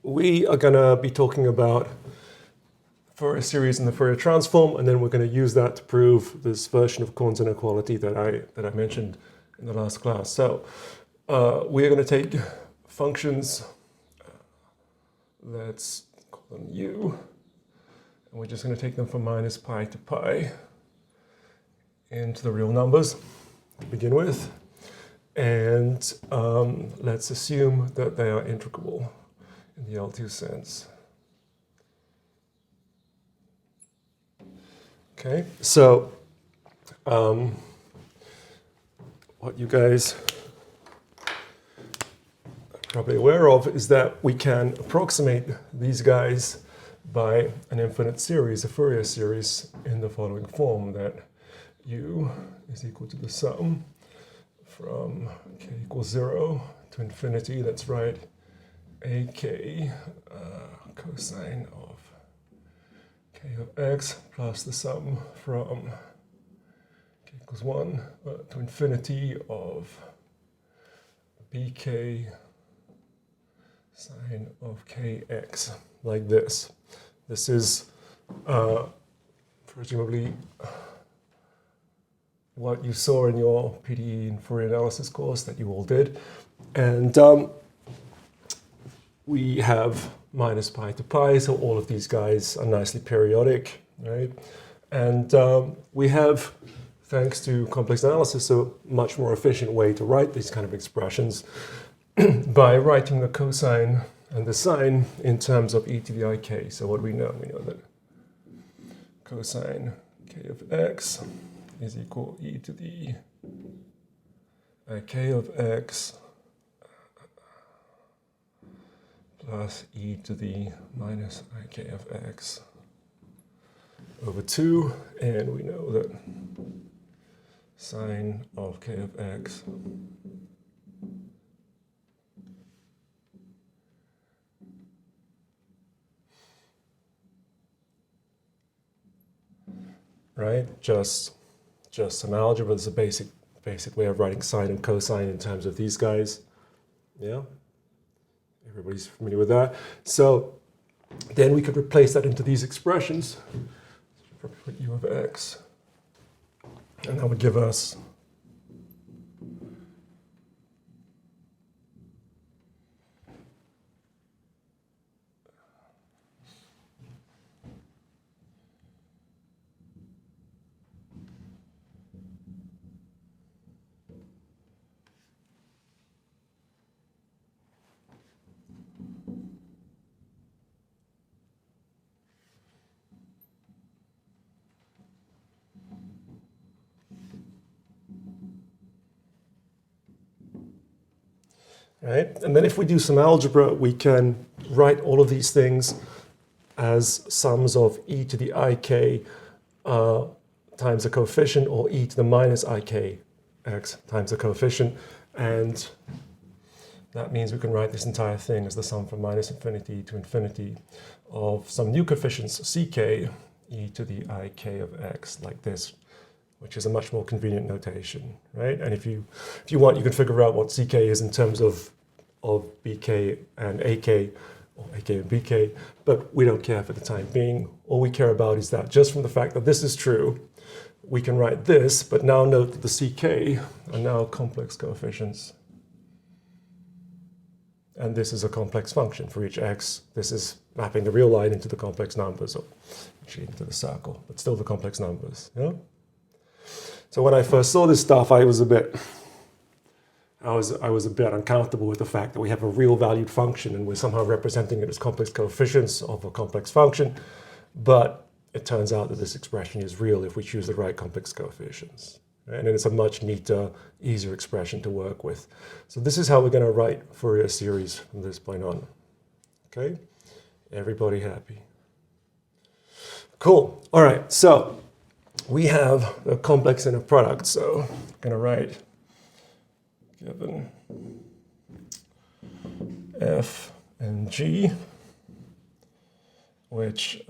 we are going to be talking about Fourier series and the Fourier transform, and then we're going to use that to prove this version of Korn's inequality that I mentioned in the last class. So we're going to take functions, let's call them u, and we're just going to take them from minus pi to pi into the real numbers to begin with. And let's assume that they are integrable in the L2 sense. Okay, so what you guys are probably aware of is that we can approximate these guys by an infinite series, a Fourier series, in the following form, that u is equal to the sum from k equals 0 to infinity, that's right, ak cosine of k of x plus the sum from k equals 1 to infinity of bk sine of kx, like this. This is presumably what you saw in your PDE and Fourier analysis course that you all did. And we have minus pi to pi, so all of these guys are nicely periodic, right? And we have, thanks to complex analysis, a much more efficient way to write these kind of expressions by writing the cosine and the sine in terms of e to the ik. So what we know that cosine k of x is equal e to the ik of x plus e to the minus ik of x over 2, and we know that sine of k of x right, just some algebra. Is a basic way of writing sine and cosine in terms of these guys. Yeah, everybody's familiar with that. So then we could replace that into these expressions. So put u of x, and that would give us right? And then if we do some algebra, we can write all of these things as sums of e to the ik times a coefficient, or e to the minus ik x times a coefficient. And that means we can write this entire thing as the sum from minus infinity to infinity of some new coefficients, ck, e to the ik of x, like this, which is a much more convenient notation, right? And if you want, you can figure out what ck is in terms of bk and ak, or ak and bk, but we don't care for the time being. All we care about is that just from the fact that this is true, we can write this, but now note that the ck are now complex coefficients. And this is a complex function for each x. This is mapping the real line into the complex numbers, or actually into the circle, but still the complex numbers, yeah? So when I first saw this stuff, I was a bit uncomfortable with the fact that we have a real valued function and we're somehow representing it as complex coefficients of a complex function. But it turns out that this expression is real if we choose the right complex coefficients. Right? And it's a much neater, easier expression to work with. So this is how we're going to write Fourier series from this point on. Okay? Everybody happy? Cool. All right. So we have a complex inner product, so I'm going to write given f and g, which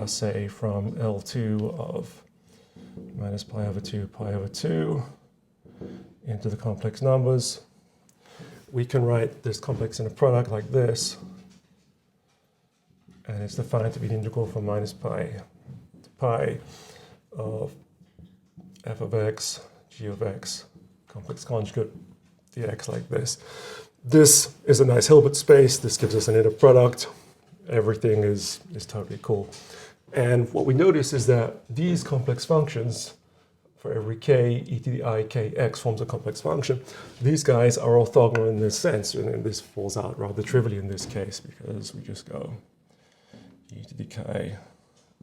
say from L2 of minus pi over 2 into the complex numbers. We can write this complex inner product like this, and it's defined to be the integral from minus pi to pi of f of x, g of x, complex conjugate dx like this. This is a nice Hilbert space. This gives us an inner product. Everything is totally cool. And what we notice is that these complex functions, for every k, e to the I k x forms a complex function. These guys are orthogonal in this sense, and this falls out rather trivially in this case because we just go e to the k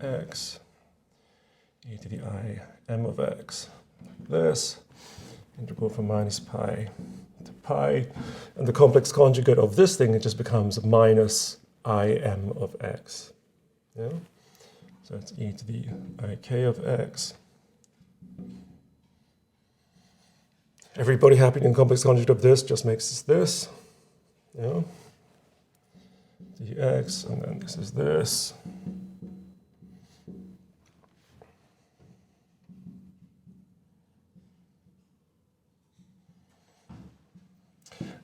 x, e to the I m of x, like this, integral from minus pi to pi, and the complex conjugate of this thing, it just becomes minus I m of x. Yeah? So it's e to the I k of x. Everybody happy in complex conjugate of this just makes us this. Yeah? dx, and then this is this.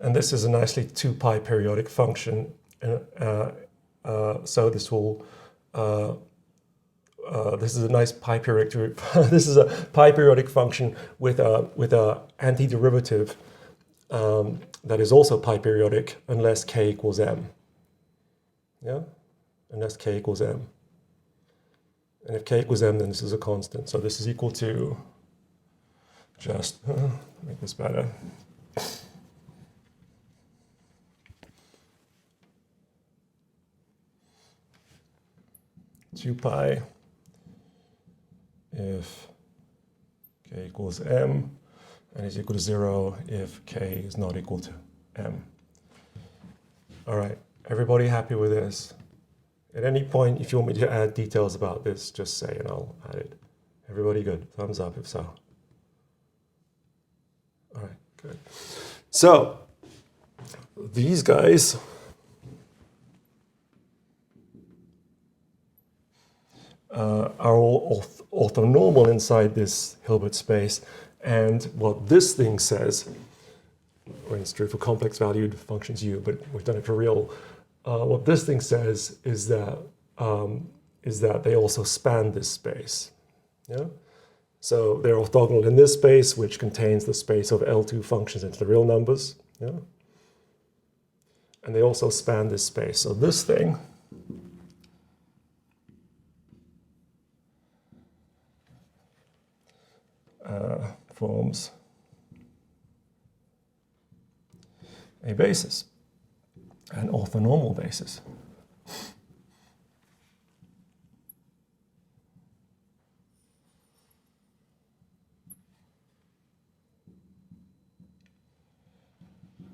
And this is a nicely 2 pi periodic function. So this will, this is a nice pi periodic, this is a pi periodic function with a antiderivative that is also pi periodic unless k equals m. Yeah? Unless k equals m. And if k equals m, then this is a constant. So this is equal to just, make this better. 2 pi if k equals m, and is equal to 0 if k is not equal to m. All right, everybody happy with this? At any point, if you want me to add details about this, just say and I'll add it. Everybody good? Thumbs up if so. All right, good. So, these guys are all orthonormal inside this Hilbert space. And what this thing says, when it's true for complex valued functions u, but we've done it for real, what this thing says is that they also span this space. Yeah? So they're orthogonal in this space, which contains the space of L2 functions into the real numbers. Yeah? And they also span this space. So this thing forms a basis, an orthonormal basis.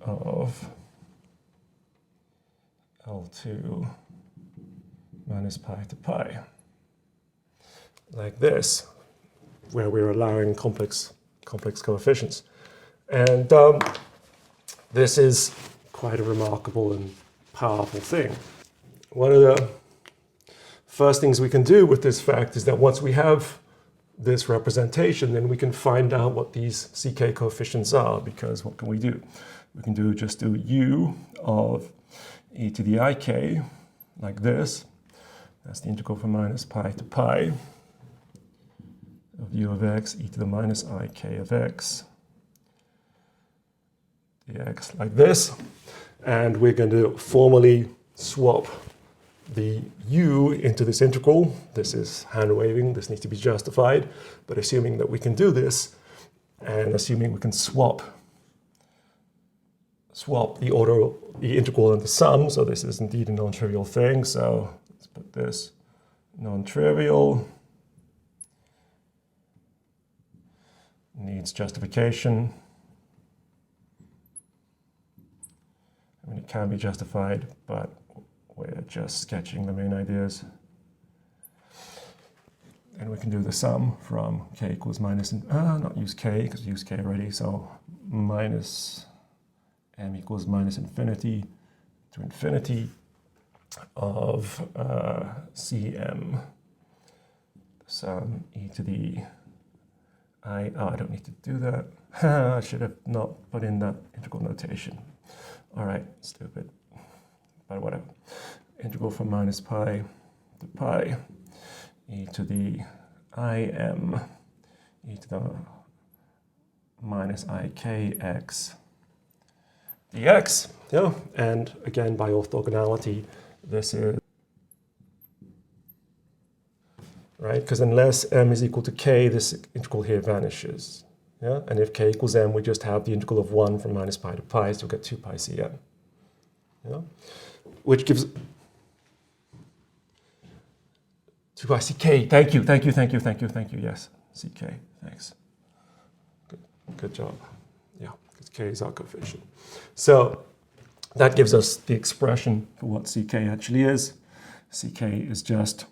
Of L2 minus pi to pi, like this, where we're allowing complex coefficients. And this is quite a remarkable and powerful thing. One of the first things we can do with this fact is that once we have this representation, then we can find out what these CK coefficients are, because what can we do? We can just do u of e to the ik, like this. That's the integral from minus pi to pi of u of x e to the minus ik of x dx, like this. And we're going to formally swap the u into this integral. This is hand waving, this needs to be justified, but assuming that we can do this, and assuming we can swap the integral and the sum, so this is indeed a non-trivial thing, so let's put this non-trivial, needs justification. I mean, it can be justified, but we're just sketching the main ideas. And we can do the sum from k equals minus, not use k, because we used k already, so minus m equals minus infinity to infinity of cm, the sum e to the I don't need to do that. I should have not put in that integral notation. All right, stupid, but whatever. integral from minus pi to pi e to the im e to the minus ikx dx. Yeah, and again by orthogonality, this is right, because unless m is equal to k, this integral here vanishes. Yeah, and if k equals m, we just have the integral of 1 from minus pi to pi, so we get 2 pi cm. Yeah, which gives 2 pi ck. Thank you. Yes, ck. Thanks. Good job. Yeah, because k is our coefficient. So that gives us the expression for what ck actually is. Ck is just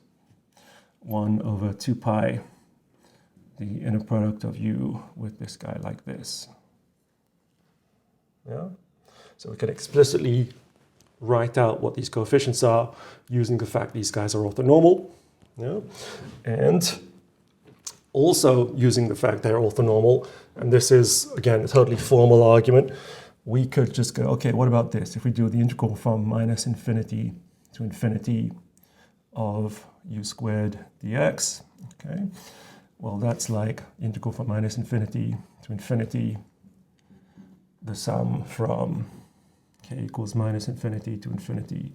1 over 2 pi, the inner product of u with this guy like this. Yeah? So we can explicitly write out what these coefficients are using the fact these guys are orthonormal. Yeah? And also using the fact they're orthonormal, and this is, again, a totally formal argument, we could just go, okay, what about this? If we do the integral from minus infinity to infinity of u squared dx, okay, well, that's like integral from minus infinity to infinity, the sum from k equals minus infinity to infinity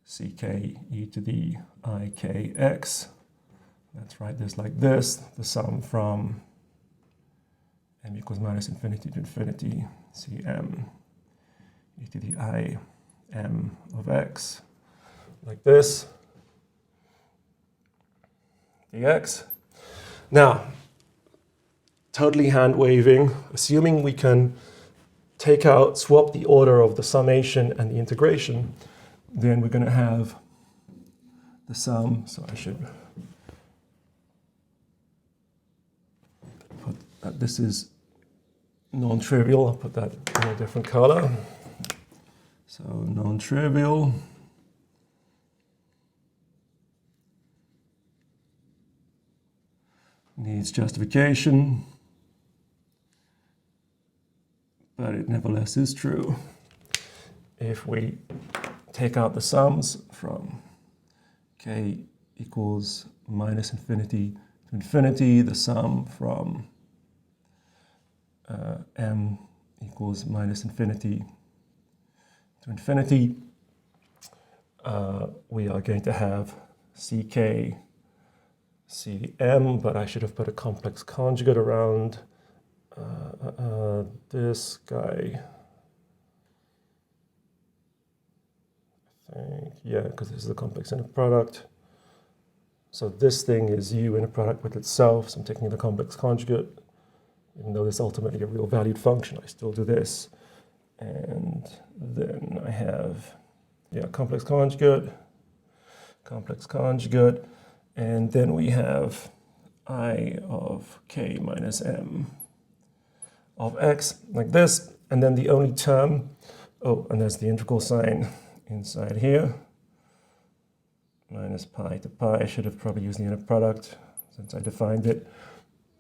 ck e to the ikx. Let's write this like this, the sum from m equals minus infinity to infinity cm e to the I m of x, like this, dx. Now, totally hand-waving, assuming we can swap the order of the summation and the integration, then we're going to have the sum, so I should put that this is non-trivial, I'll put that in a different color. So non-trivial. Needs justification, but it nevertheless is true. If we take out the sums from k equals minus infinity to infinity, the sum from m equals minus infinity to infinity, we are going to have ck cm, but I should have put a complex conjugate around this guy. I think, yeah, because this is the complex inner product. So this thing is u inner product with itself, so I'm taking the complex conjugate. Even though this is ultimately a real valued function, I still do this. And then I have, yeah, complex conjugate, and then we have I of k minus m of x, like this. And then the only term, oh, and there's the integral sign inside here. Minus pi to pi, I should have probably used the inner product since I defined it.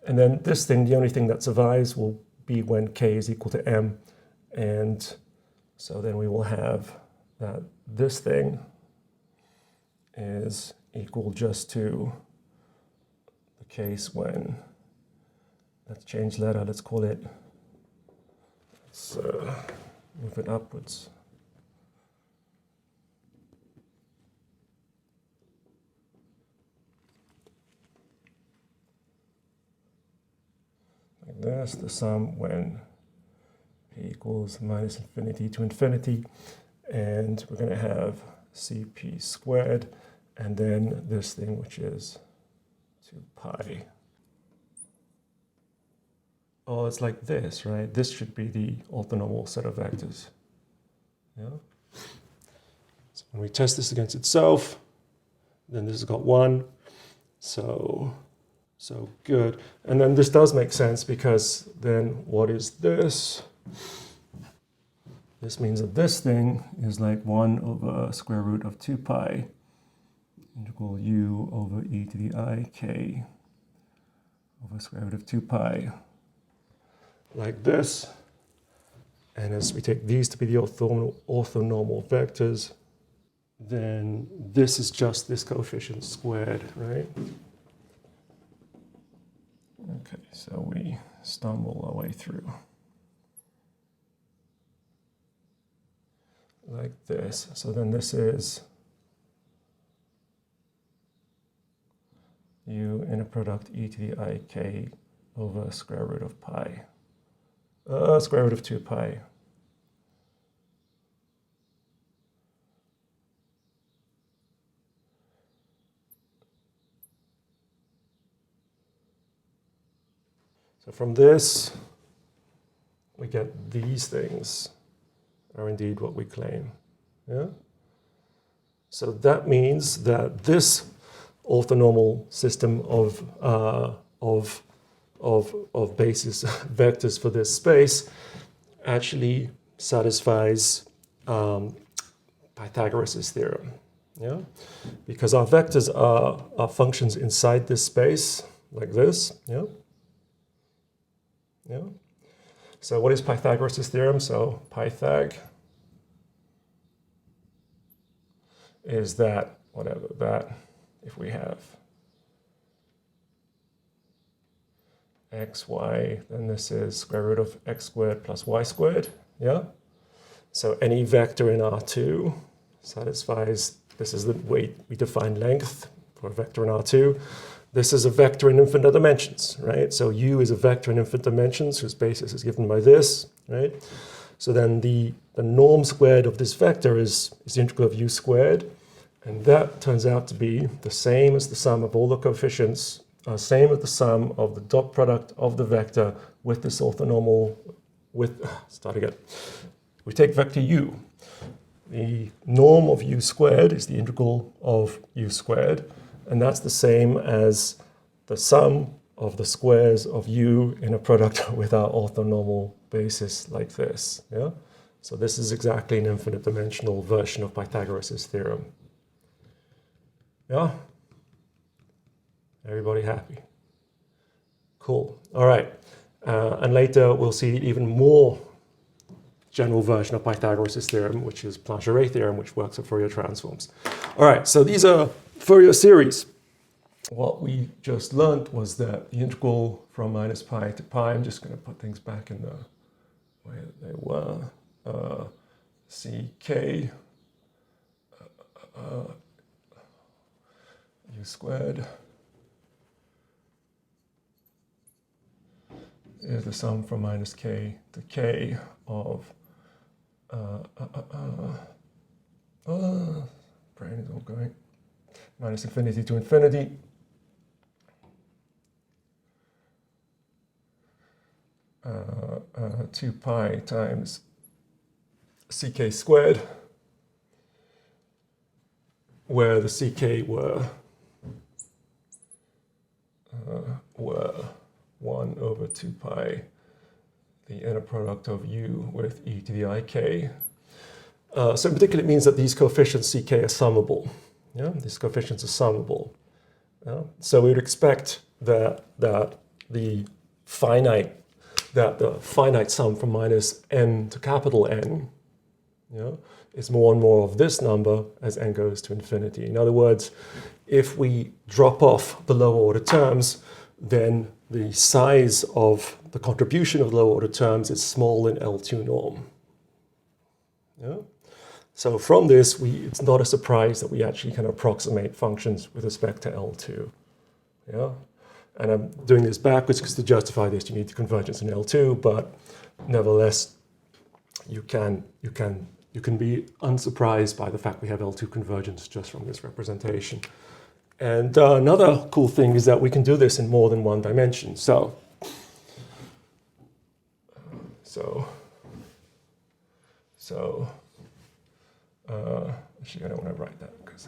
And then this thing, the only thing that survives will be when k is equal to m. And so then we will have that this thing is equal just to the case when, let's change letter, let's call it, let's move it upwards. Like this, the sum when p equals minus infinity to infinity, and we're going to have cp squared, and then this thing which is 2 pi. Oh, it's like this, right? This should be the orthonormal set of vectors. Yeah. So when we test this against itself, then this has got 1. So good. And then this does make sense, because then what is this? This means that this thing is like 1 over square root of 2 pi integral u over e to the I k over square root of 2 pi, like this. And as we take these to be the orthonormal vectors, then this is just this coefficient squared, right? Okay, so we stumble our way through. Like this. So then this is u inner product e to the ik over square root of pi. Square root of 2 pi. So from this, we get these things are indeed what we claim. Yeah? So that means that this orthonormal system of basis vectors for this space actually satisfies Pythagoras' theorem. Yeah? Because our vectors are functions inside this space, like this. Yeah? Yeah. So what is Pythagoras' theorem? So Pythag is that, whatever, that if we have x, y, then this is square root of x squared plus y squared. Yeah. So any vector in R2 satisfies, this is the way we define length for a vector in R2. This is a vector in infinite dimensions, right? So u is a vector in infinite dimensions whose basis is given by this, right? So then the norm squared of this vector is the integral of u squared, and that turns out to be the same as the sum of all the coefficients, same as the sum of the dot product of the vector with this orthonormal, start again. We take vector u. The norm of u squared is the integral of u squared, and that's the same as the sum of the squares of u in a product with our orthonormal basis like this. Yeah? So this is exactly an infinite dimensional version of Pythagoras' theorem. Yeah? Everybody happy? Cool. All right. And later we'll see even more general version of Pythagoras' theorem, which is Plancheré theorem, which works for Fourier transforms. All right, so these are Fourier series. What we just learned was that the integral from minus pi to pi, I'm just going to put things back in the way that they were, ck u squared is the sum from minus k to k of brain is all going minus infinity to infinity uh, 2 pi times ck squared, where the ck were 1 over 2 pi, the inner product of u with e to the ik. So in particular, it means that these coefficients ck are summable. Yeah? These coefficients are summable. Yeah? So we would expect that the finite sum from minus n to capital N, yeah, is more and more of this number as n goes to infinity. In other words, if we drop off the lower order terms, then the size of the contribution of lower order terms is small in L2 norm. Yeah? So from this, it's not a surprise that we actually can approximate functions with respect to L2. Yeah? And I'm doing this backwards because to justify this, you need the convergence in L2, but nevertheless, you can be unsurprised by the fact we have L2 convergence just from this representation. And another cool thing is that we can do this in more than one dimension. So actually, I don't want to write that because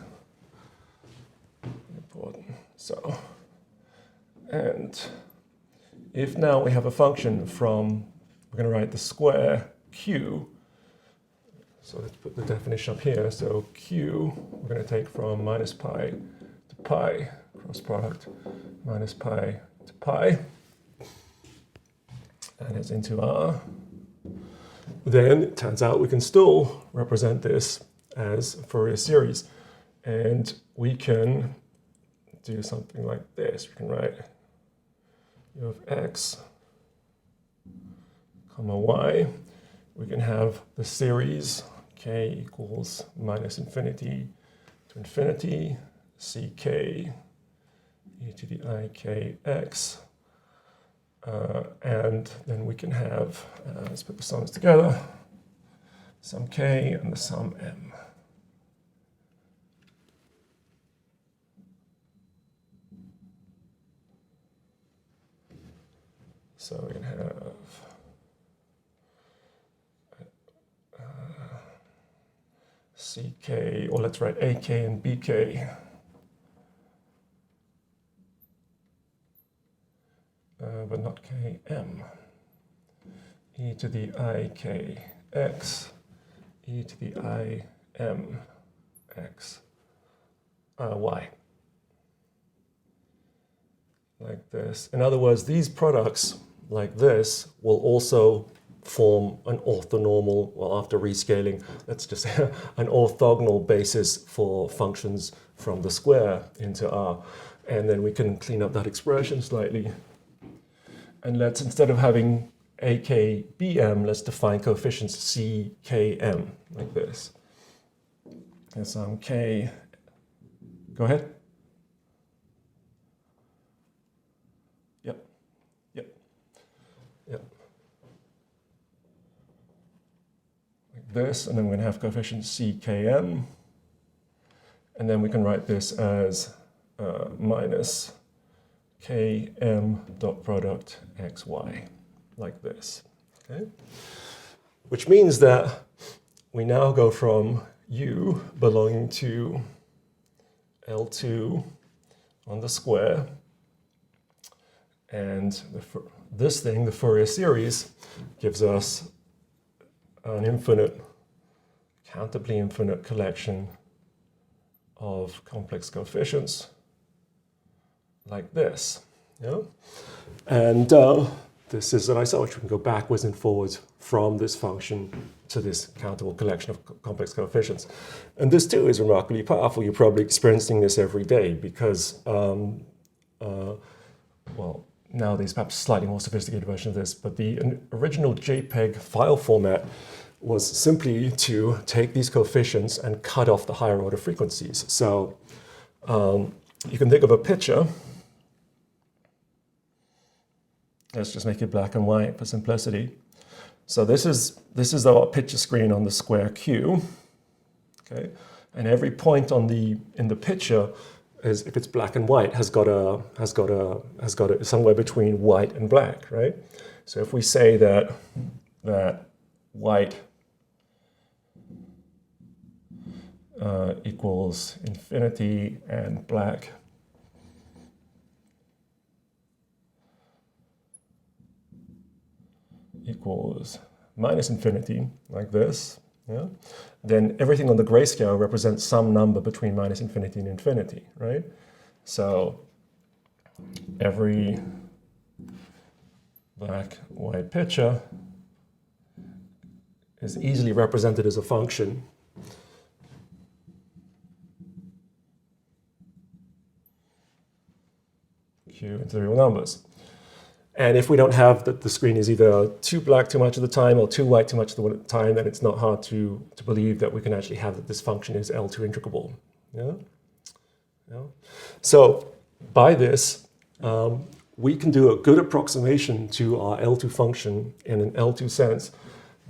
it's important. So, and if now we have a function from, we're going to write the square q. So let's put the definition up here. So q, we're going to take from minus pi to pi, cross product, minus pi to pi, and it's into R. Then it turns out we can still represent this as Fourier series. And we can do something like this. We can write u of x, comma y. We can have the series k equals minus infinity to infinity, ck e to the I k x. And then we can have, let's put the sums together, sum k and the sum m. So we can have ck, or let's write ak and bk. But not km. E to the I k x, e to the I m x, y. Like this. In other words, these products like this will also form an orthonormal, well, after rescaling, that's just an orthogonal basis for functions from the square into R. And then we can clean up that expression slightly. And let's, instead of having AKBM, let's define coefficients CKM, like this. And some K, go ahead. Yep. Like this, and then we're going to have coefficient CKM. And then we can write this as minus km dot product xy, like this, okay? Which means that we now go from u belonging to L2 on the square, and this thing, the Fourier series, gives us an infinite, countably infinite collection of complex coefficients like this, yeah? And this is an isometry. We can go backwards and forwards from this function to this countable collection of complex coefficients. And this too is remarkably powerful. You're probably experiencing this every day because, well, nowadays perhaps slightly more sophisticated version of this, but the original JPEG file format was simply to take these coefficients and cut off the higher order frequencies. So you can think of a picture. Let's just make it black and white for simplicity. So this is our picture screen on the square Q, okay? And every point in the picture is, if it's black and white, has got a somewhere between white and black, right? So if we say that white equals infinity and black equals minus infinity, like this, yeah? Then everything on the grayscale represents some number between minus infinity and infinity, right? So every black-white picture is easily represented as a function Q into the real numbers. And if we don't have that the screen is either too black too much of the time or too white too much of the time, then it's not hard to believe that we can actually have that this function is L2 integrable. Yeah? Yeah? So by this, we can do a good approximation to our L2 function in an L2 sense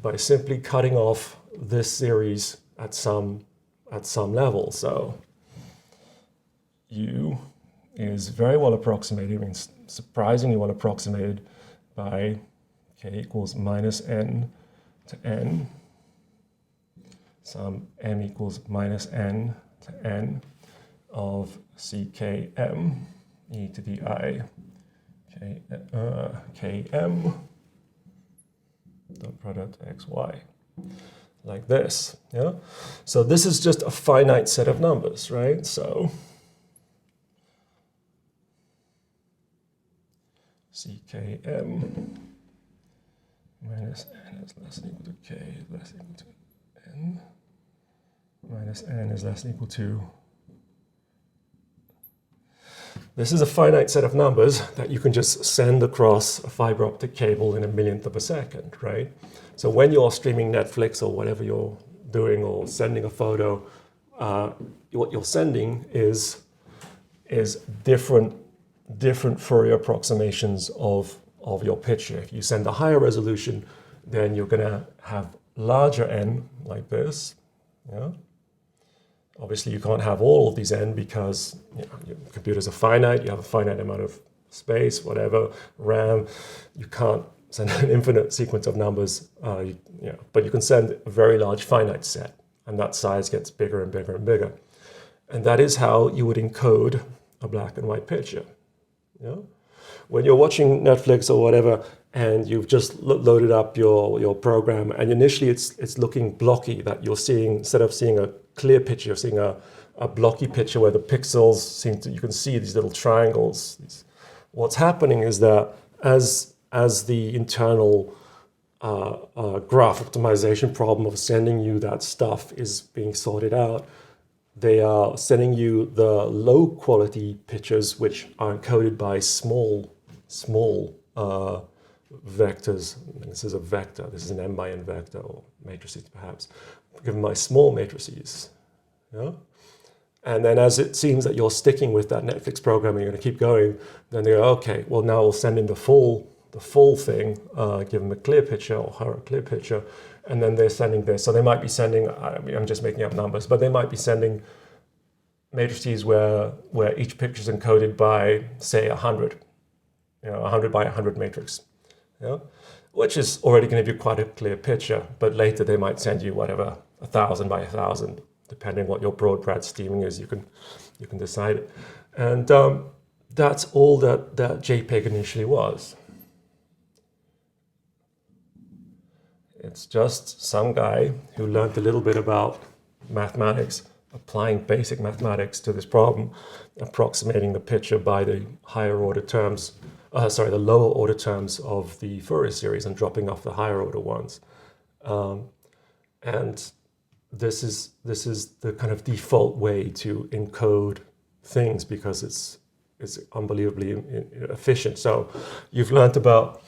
by simply cutting off this series at some level. So U is very well approximated, means surprisingly well approximated by k equals minus n to n, some m equals minus n to n of ckm e to the I km dot product xy, like this, yeah? So this is just a finite set of numbers, right? So ckm minus n is less than or equal to k less than or equal to n minus n is less than or equal to. This is a finite set of numbers that you can just send across a fiber optic cable in a millionth of a second, right? So when you're streaming Netflix or whatever you're doing or sending a photo, what you're sending is different Fourier approximations of your picture. If you send a higher resolution, then you're going to have larger n like this. Yeah. Obviously, you can't have all of these n because your computers are finite. You have a finite amount of space, whatever, RAM. You can't send an infinite sequence of numbers, but you can send a very large finite set, and that size gets bigger and bigger and bigger. And that is how you would encode a black and white picture. Yeah? When you're watching Netflix or whatever, and you've just loaded up your program, and initially it's looking blocky, that you're seeing, instead of seeing a clear picture, you're seeing a blocky picture where the pixels you can see these little triangles. What's happening is that as the internal graph optimization problem of sending you that stuff is being sorted out, they are sending you the low quality pictures, which are encoded by small vectors. This is a vector. This is an m by n vector, or matrices perhaps, given by small matrices. Yeah? And then as it seems that you're sticking with that Netflix program and you're going to keep going, then they go, okay, well now we'll send in the full thing, give them a clear picture or her a clear picture, and then they're sending this. So they might be sending, I'm just making up numbers, but they might be sending matrices where each picture is encoded by, say, 100, 100 by 100 matrix, which is already going to be quite a clear picture. But later they might send you whatever, 1,000 by 1,000, depending what your broadband steaming is. You can decide it, and that's all that JPEG initially was. It's just some guy who learned a little bit about mathematics, applying basic mathematics to this problem, approximating the picture by the higher order terms, the lower order terms of the Fourier series and dropping off the higher order ones. And this is the kind of default way to encode things because it's unbelievably efficient. So you've learned about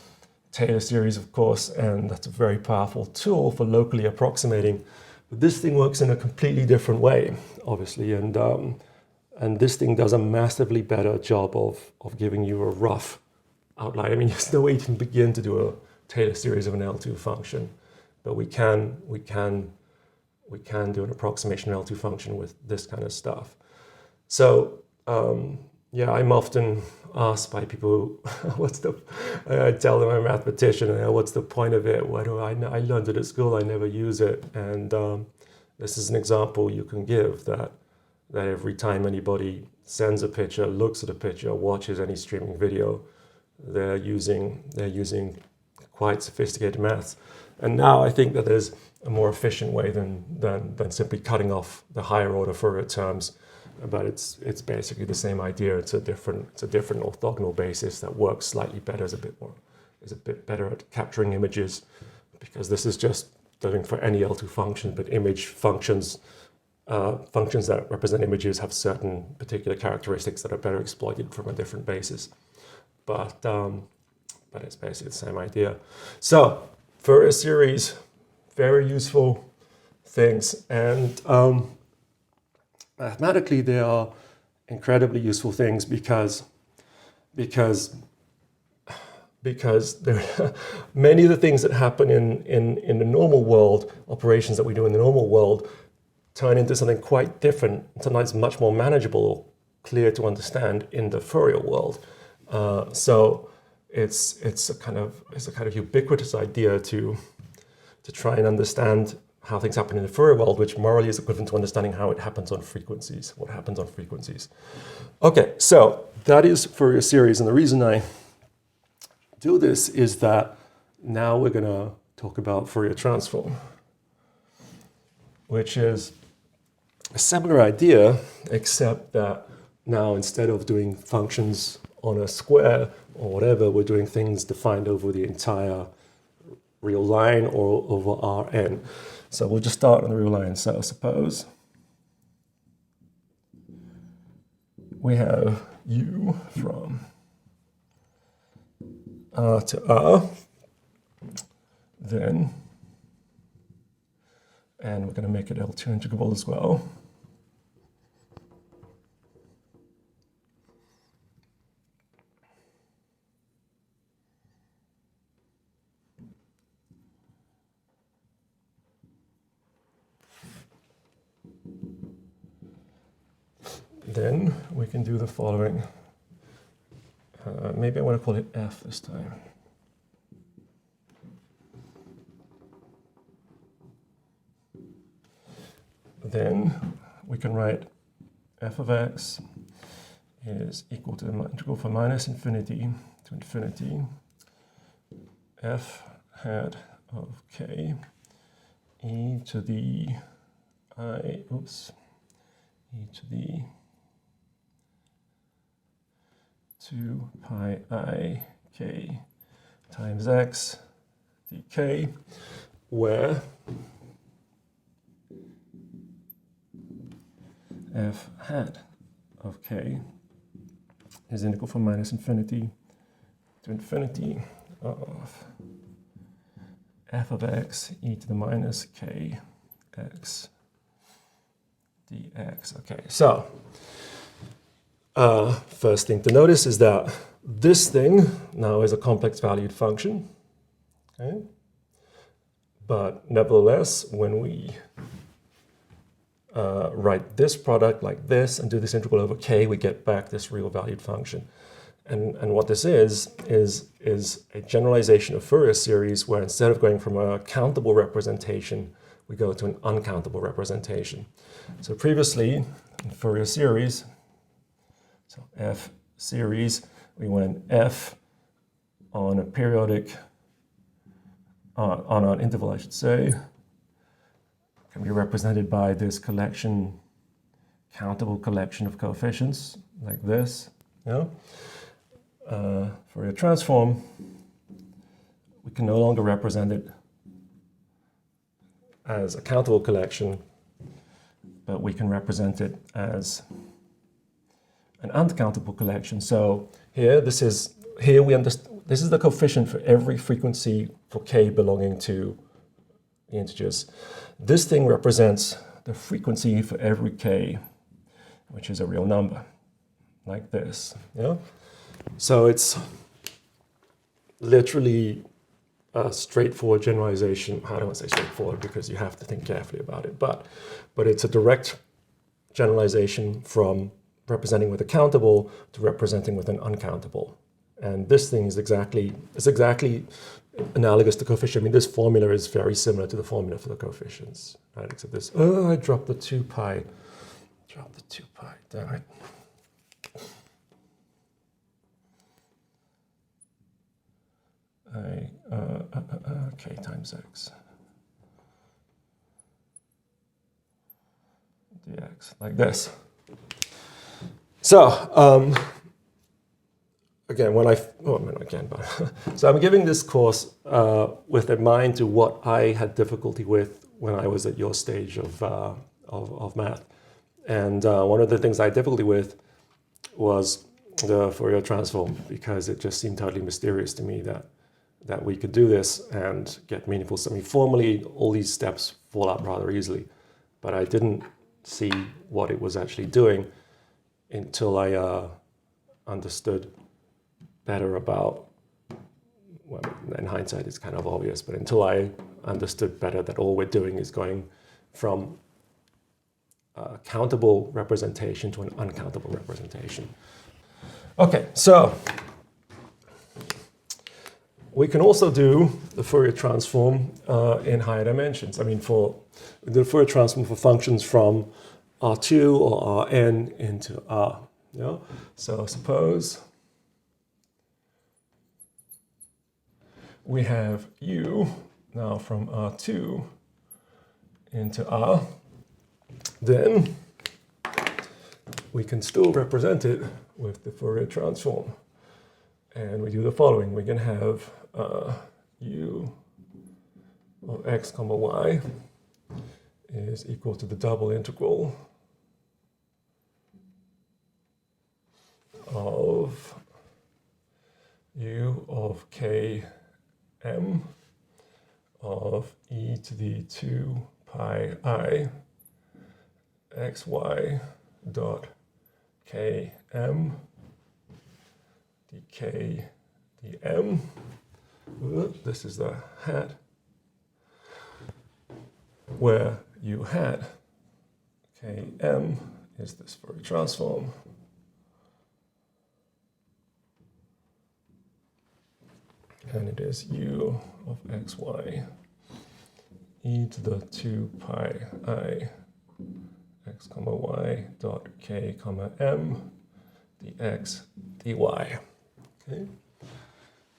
Taylor series, of course, and that's a very powerful tool for locally approximating. But this thing works in a completely different way, obviously, and this thing does a massively better job of giving you a rough outline. I mean, there's no way you can begin to do a Taylor series of an L2 function, but we can do an approximation of L2 function with this kind of stuff. So yeah, I'm often asked by people, I tell them I'm a mathematician, and what's the point of it? Why do I learned it at school, I never use it. And this is an example you can give that every time anybody sends a picture, looks at a picture, watches any streaming video, they're using quite sophisticated maths. And now I think that there's a more efficient way than simply cutting off the higher order Fourier terms. But it's basically the same idea. It's a different orthogonal basis that works slightly better, is a bit better at capturing images, because this is just doing for any L2 function, but image functions that represent images have certain particular characteristics that are better exploited from a different basis. But it's basically the same idea. So Fourier series, very useful things, and mathematically, they are incredibly useful things because there are many of the things that happen in the normal world, operations that we do in the normal world, turn into something quite different, sometimes much more manageable or clear to understand in the Fourier world. So it's a kind of ubiquitous idea to try and understand how things happen in the Fourier world, which morally is equivalent to understanding how it happens on frequencies, what happens on frequencies. Okay, so that is Fourier series, and the reason I do this is that now we're going to talk about Fourier Transform, which is a similar idea, except that now instead of doing functions on a square or whatever, we're doing things defined over the entire real line or over Rn. So we'll just start on the real line. So suppose we have u from R to R, then, and we're going to make it L2 integrable as well. Then we can do the following. Maybe I want to call it f this time. Then we can write f of x is equal to the integral from minus infinity to infinity f hat of k e to the e to the 2 pi I k times x dk, where f hat of k is integral from minus infinity to infinity of f of x e to the minus k x dx. Okay, so first thing to notice is that this thing now is a complex valued function. Okay? But nevertheless, when we write this product like this and do this integral over k, we get back this real valued function. And what this is a generalization of Fourier series where instead of going from a countable representation, we go to an uncountable representation. So previously, in Fourier series, so f series, we went f on a periodic, on an interval, I should say, can be represented by this collection, countable collection of coefficients, like this. Yeah? Fourier transform, we can no longer represent it as a countable collection, but we can represent it as an uncountable collection. So here, this is the coefficient for every frequency for k belonging to the integers. This thing represents the frequency for every k, which is a real number, like this. Yeah. So it's literally a straightforward generalization. I don't want to say straightforward because you have to think carefully about it, but it's a direct generalization from representing with a countable to representing with an uncountable. And this thing is exactly analogous to coefficient. I mean, this formula is very similar to the formula for the coefficients, right? Except this, I dropped the 2 pi. Damn it. K times x dx, like this. So, again, so I'm giving this course with in mind to what I had difficulty with when I was at your stage of math. And one of the things I had difficulty with was the Fourier transform, because it just seemed totally mysterious to me that we could do this and get meaningful. I mean, formally, all these steps fall out rather easily, but I didn't see what it was actually doing until I understood better about, well, in hindsight it's kind of obvious, but until I understood better that all we're doing is going from a countable representation to an uncountable representation. Okay, so we can also do the Fourier transform in higher dimensions. I mean, for the Fourier transform for functions from R2 or Rn into R. You know? So suppose we have u now from R2 into R, then we can still represent it with the Fourier transform. And we do the following. We can have u of x comma y is equal to the double integral of km of e to the 2 pi I xy dot km dk dm. This is the hat, where u hat km is this Fourier transform. And it is u of xy e to the 2 pi I x comma y dot k comma m dx dy. Okay.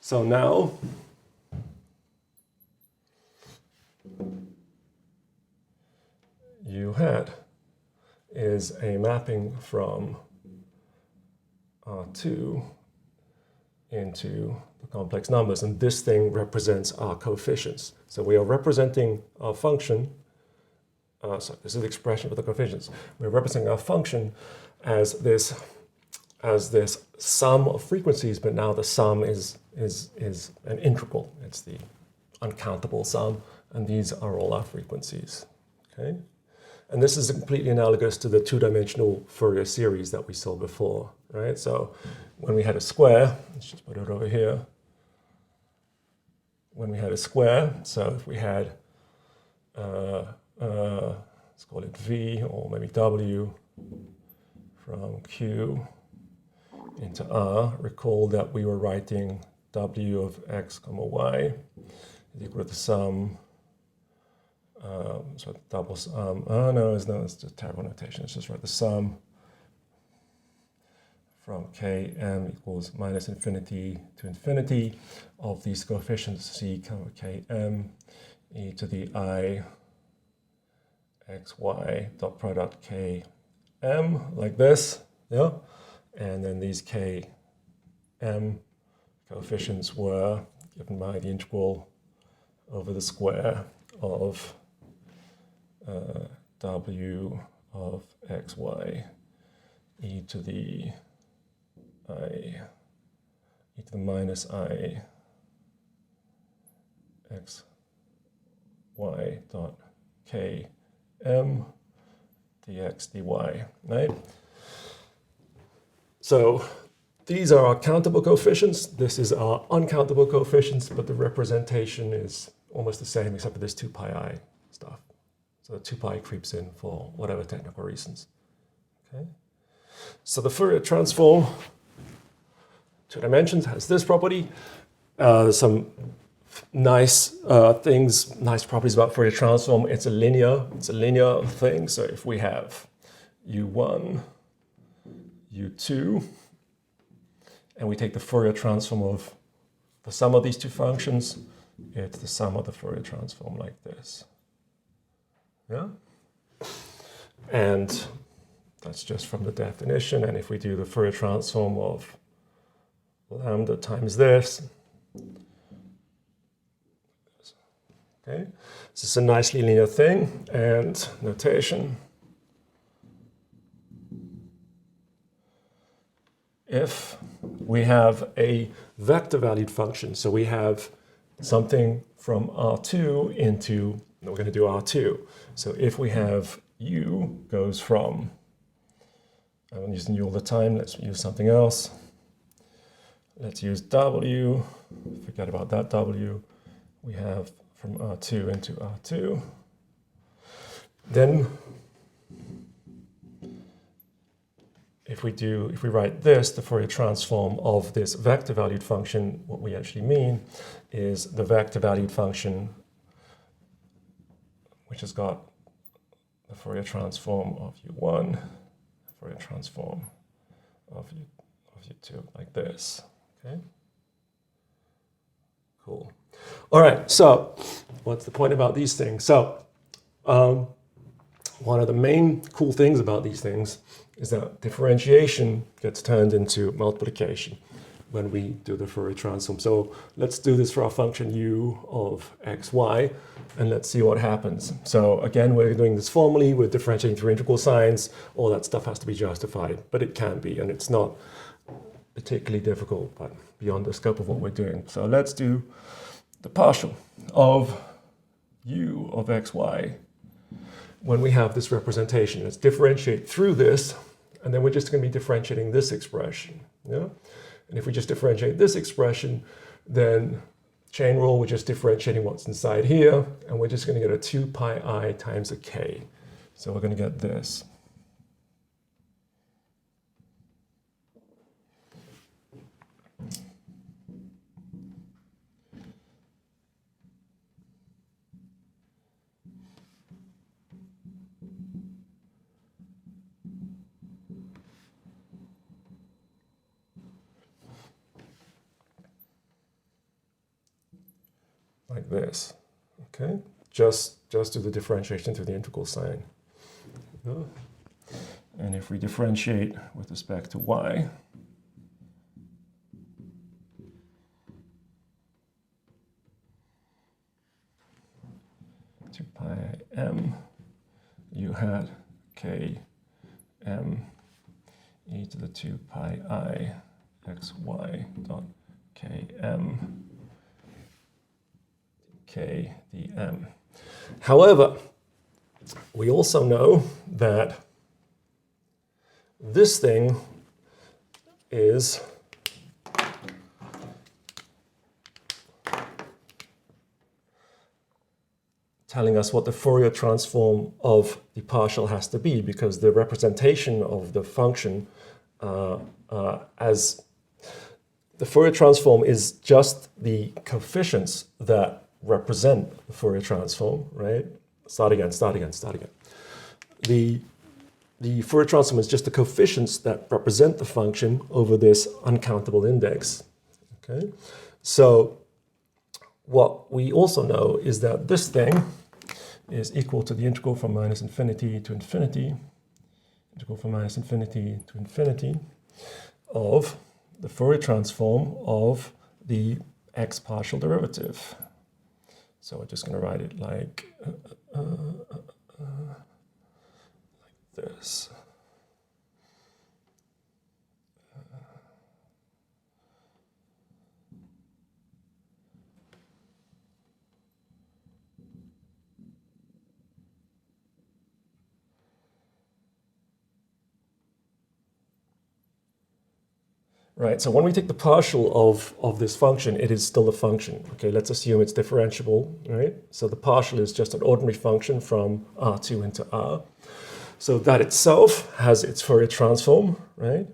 So now u hat is a mapping from R2 into the complex numbers, and this thing represents our coefficients. So we are representing our function, so this is the expression for the coefficients. We're representing our function as this sum of frequencies, but now the sum is an integral. It's the uncountable sum, and these are all our frequencies. Okay? And this is completely analogous to the two-dimensional Fourier series that we saw before, right? So when we had a square, let's just put it over here. When we had a square, so if we had, let's call it V or maybe W from Q into R, recall that we were writing W of x comma y is equal to the sum. So double sum. Oh no, it's just terrible notation. Let's just write the sum from km equals minus infinity to infinity of these coefficients c comma km e to the I xy dot product km, like this, yeah. And then these km coefficients were given by the integral over the square of w of xy e to the minus I x y dot k m dx dy, right? So these are our countable coefficients. This is our uncountable coefficients, but the representation is almost the same except for this 2 pi I stuff. So the 2 pi creeps in for whatever technical reasons. Okay. So the Fourier transform, two dimensions, has this property. Some nice nice properties about Fourier transform. It's a linear thing. So if we have u1, u2, and we take the Fourier transform of the sum of these two functions, it's the sum of the Fourier transform like this. Yeah? And that's just from the definition. And if we do the Fourier transform of lambda times this, okay, this is a nicely linear thing. And notation, if we have a vector valued function, so we have something from R2 into, we're going to do R2. So if we have u goes from, I'm using u all the time, let's use something else. Let's use w, forget about that w. We have from R2 into R2. Then if we write this, the Fourier transform of this vector valued function, what we actually mean is the vector valued function which has got the Fourier transform of u1, Fourier transform of u2, like this. Okay. Cool. All right. So, what's the point about these things? So, one of the main cool things about these things is that differentiation gets turned into multiplication when we do the Fourier transform. So let's do this for our function u of xy, and let's see what happens. So again, we're doing this formally, we're differentiating through integral signs, all that stuff has to be justified, but it can be, and it's not particularly difficult, but beyond the scope of what we're doing. So let's do the partial of u of xy when we have this representation. Let's differentiate through this, and then we're just going to be differentiating this expression. Yeah? And if we just differentiate this expression, then chain rule, we're just differentiating what's inside here, and we're just going to get a 2 pi I times a k. So we're going to get this. Like this, okay? Just do the differentiation through the integral sign. And if we differentiate with respect to y, to pi m u hat k m e to the 2 pi I xy dot k m k dm. However, we also know that this thing is telling us what the Fourier transform of the partial has to be, because the representation of the function as the Fourier transform is just the coefficients that represent the Fourier transform, right? Start again. The Fourier transform is just the coefficients that represent the function over this uncountable index, okay? So what we also know is that this thing is equal to the integral from minus infinity to infinity, of the Fourier transform of the x partial derivative. So we're just going to write it like this. Right, so when we take the partial of this function, it is still a function. Okay, let's assume it's differentiable, right? So the partial is just an ordinary function from R2 into R. So that itself has its Fourier transform, right?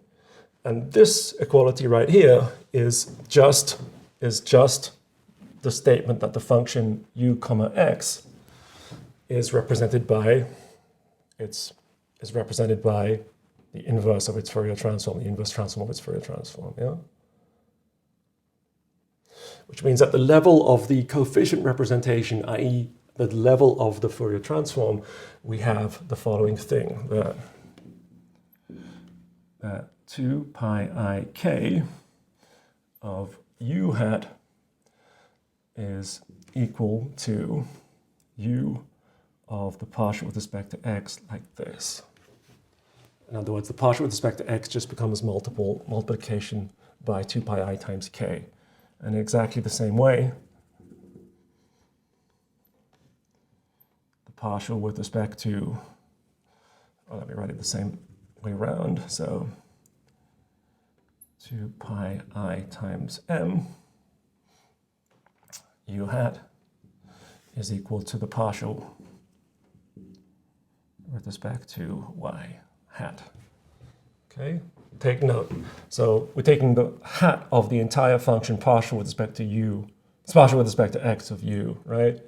And this equality right here is just the statement that the function u comma x is represented by the inverse of its Fourier transform, the inverse transform of its Fourier transform, yeah? Which means at the level of the coefficient representation, i.e. the level of the Fourier transform, we have the following thing, that 2 pi I k of u hat is equal to u of the partial with respect to x like this. In other words, the partial with respect to x just becomes multiplication by 2 pi I times k. And in exactly the same way, the partial with respect to, well, let me write it the same way around. So 2 pi I times m u hat is equal to the partial with respect to y hat. Okay, take note. So we're taking the hat of the entire function partial with respect to u, it's partial with respect to x of u, right?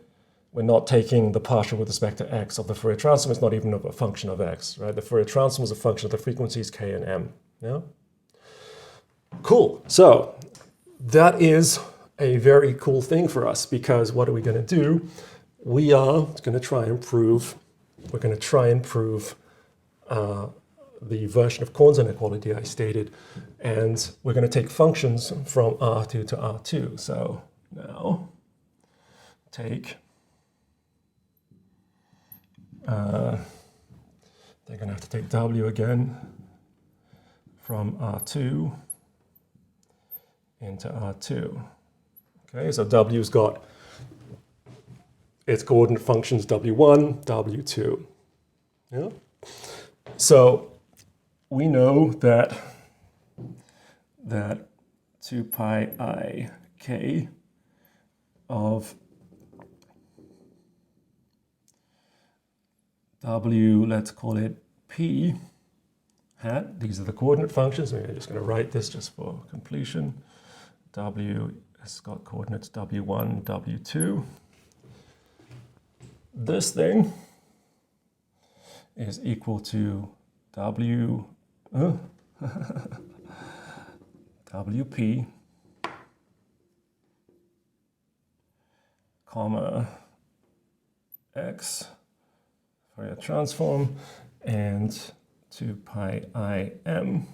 We're not taking the partial with respect to x of the Fourier transform. It's not even a function of x, right? The Fourier transform is a function of the frequencies k and m, yeah? Cool, so that is a very cool thing for us, because what are we going to do? We are going to try and prove, the version of Korn's inequality I stated, and we're going to take functions from R2 to R2. So now take, they're going to have to take W again from R2 into R2. Okay, so W's got its coordinate functions W1, W2. Yeah? So we know that 2 pi I k of W, let's call it P hat, these are the coordinate functions. Maybe I'm just going to write this just for completion. W has got coordinates W1, W2. This thing is equal to WP, comma, X, Fourier transform, and 2 pi I m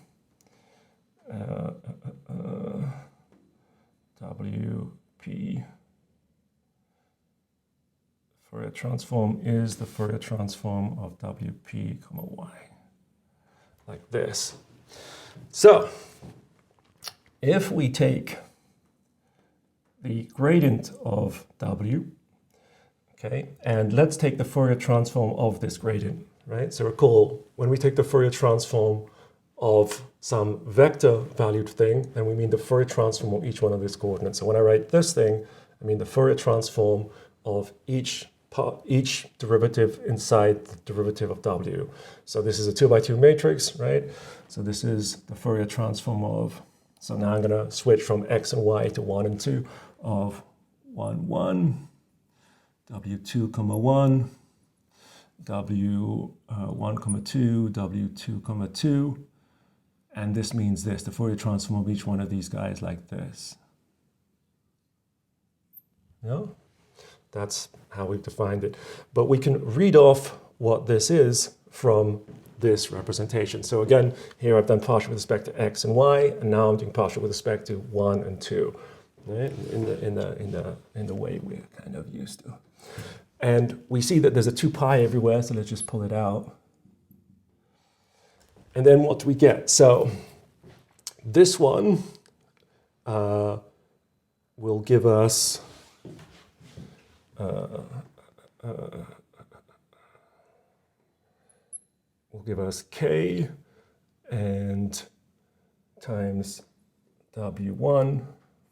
WP Fourier transform is the Fourier transform of WP, comma Y, like this. So if we take the gradient of W, okay, and let's take the Fourier transform of this gradient, right? So recall, when we take the Fourier transform of some vector valued thing, then we mean the Fourier transform of each one of these coordinates. So when I write this thing, I mean the Fourier transform of each derivative inside the derivative of W. So this is a 2 by 2 matrix, right? So this is the Fourier transform of, so now I'm going to switch from X and Y to 1 and 2 of 1, 1, W2, comma 1, W1, comma 2, W2, comma 2, and this means this, the Fourier transform of each one of these guys like this. Yeah? That's how we've defined it. But we can read off what this is from this representation. So again, here I've done partial with respect to X and Y, and now I'm doing partial with respect to 1 and 2, right? In the way we're kind of used to. And we see that there's a 2 pi everywhere, so let's just pull it out. And then what do we get? So this one will give us K and times W1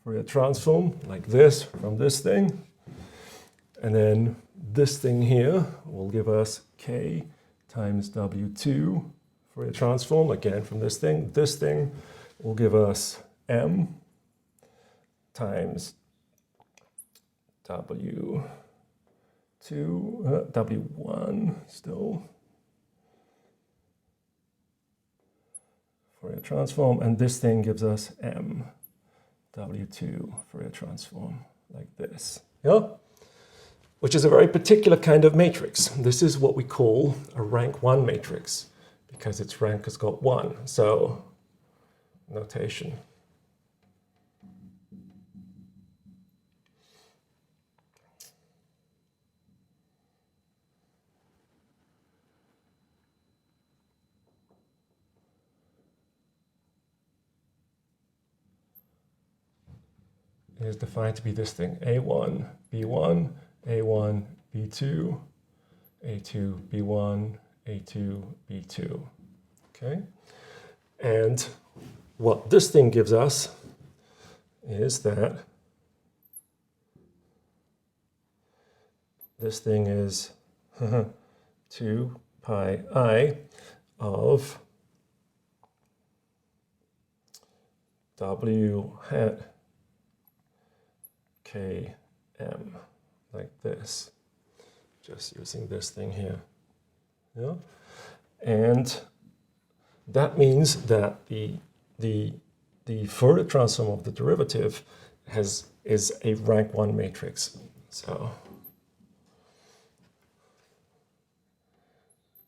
Fourier transform, like this, from this thing. And then this thing here will give us K times W2 Fourier transform, again from this thing. This thing will give us M times W2, W1 still, Fourier transform, and this thing gives us M, W2 Fourier transform, like this. Yeah? Which is a very particular kind of matrix. This is what we call a rank 1 matrix, because its rank has got 1. So, notation. Is defined to be this thing, A1, B1, A1, B2, A2, B1, A2, B2, okay? And what this thing gives us is that this thing is 2 pi I of W hat Km, like this, just using this thing here. Yeah? And that means that the Fourier transform of the derivative is a rank 1 matrix. So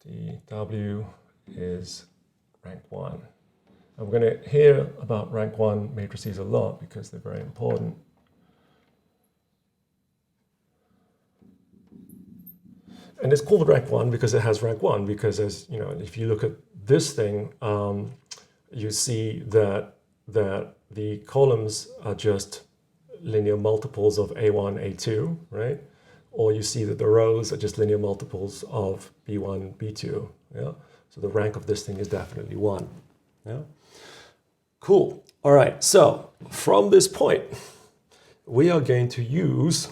the W is rank 1. And we're going to hear about rank 1 matrices a lot because they're very important. And it's called rank 1 because it has rank 1, because as you know, if you look at this thing, you see that the columns are just linear multiples of A1, A2, right? Or you see that the rows are just linear multiples of B1, B2, yeah? So the rank of this thing is definitely 1, yeah? Cool. All right, so from this point, we are going to use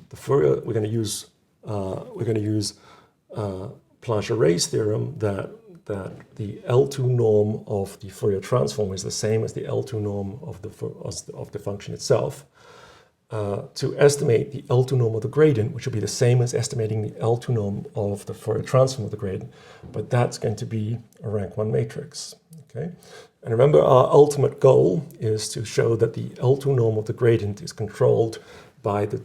the Fourier, we're going to use Planché-Ray's theorem that the L2 norm of the Fourier transform is the same as the L2 norm of the function itself, to estimate the L2 norm of the gradient, which will be the same as estimating the L2 norm of the Fourier transform of the gradient, but that's going to be a rank 1 matrix. Okay? And remember, our ultimate goal is to show that the L2 norm of the gradient is controlled by the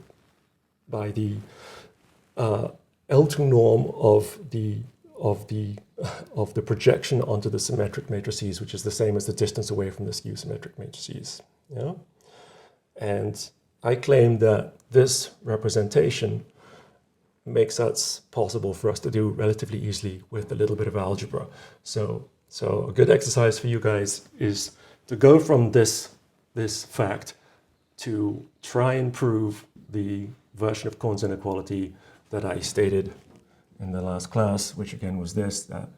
L2 norm of the projection onto the symmetric matrices, which is the same as the distance away from the skew symmetric matrices. Yeah? And I claim that this representation makes it possible for us to do relatively easily with a little bit of algebra. So a good exercise for you guys is to go from this fact to try and prove the version of Korn's inequality that I stated in the last class, which again was this, that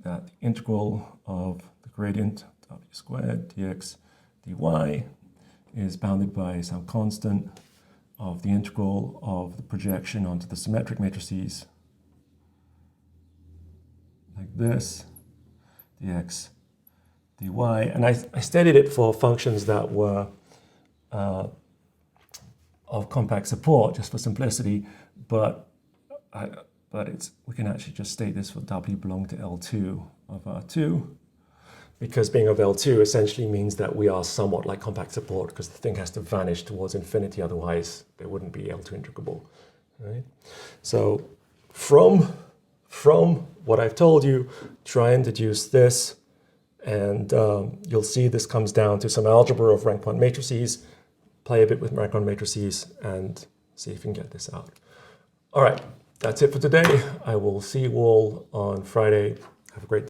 the integral of the gradient w squared dx dy is bounded by some constant of the integral of the projection onto the symmetric matrices, like this, dx dy. And I stated it for functions that were of compact support, just for simplicity, but we can actually just state this for w belonging to L2 of R2, because being of L2 essentially means that we are somewhat like compact support, because the thing has to vanish towards infinity, otherwise it wouldn't be L2 integrable, right? So from what I've told you, try and deduce this, and you'll see this comes down to some algebra of rank 1 matrices. Play a bit with rank 1 matrices and see if you can get this out. All right, that's it for today. I will see you all on Friday. Have a great day.